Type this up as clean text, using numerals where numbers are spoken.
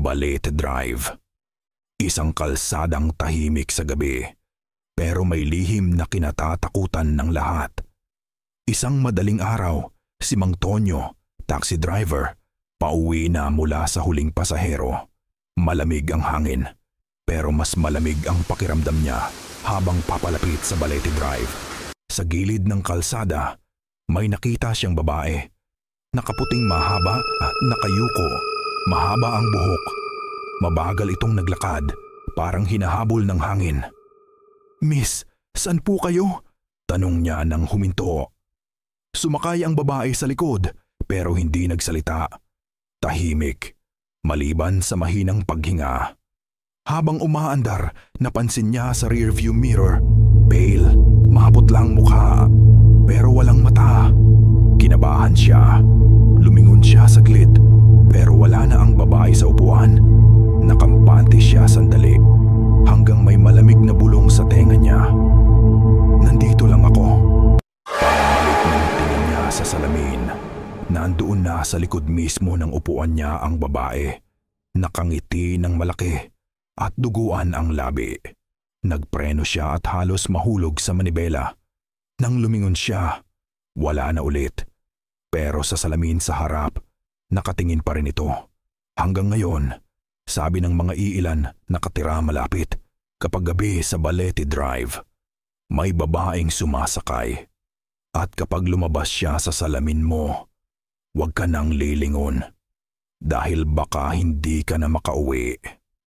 Balete Drive. Isang kalsadang tahimik sa gabi, pero may lihim na kinatatakutan ng lahat. Isang madaling araw, si Mang Tonyo, taxi driver, pauwi na mula sa huling pasahero. Malamig ang hangin, pero mas malamig ang pakiramdam niya habang papalapit sa Balete Drive. Sa gilid ng kalsada, may nakita siyang babae. Nakaputing mahaba at nakayuko. Mahaba ang buhok. Mabagal itong naglakad, parang hinahabol ng hangin. "Miss, saan po kayo?" tanong niya nang huminto. Sumakay ang babae sa likod, pero hindi nagsalita. Tahimik, maliban sa mahinang paghinga. Habang umaandar, napansin niya sa rearview mirror. Pale, maputlang mukha, pero walang mata. Kinabahan siya. Lumingon siya saglit, pero wala na ang babae sa upuan. Nakampante siya sandali, hanggang may malamig na bulong sa tenga niya. "Nandito lang ako." Pabalik ng tingin niya sa salamin. Nandoon na sa likod mismo ng upuan niya ang babae. Nakangiti ng malaki at duguan ang labi. Nagpreno siya at halos mahulog sa manibela. Nang lumingon siya, wala na ulit. Pero sa salamin sa harap, nakatingin pa rin ito. Hanggang ngayon, sabi ng mga iilan nakatira malapit, kapag gabi sa Balete Drive, may babaeng sumasakay. At kapag lumabas siya sa salamin mo, huwag ka nang lilingon. Dahil baka hindi ka na makauwi.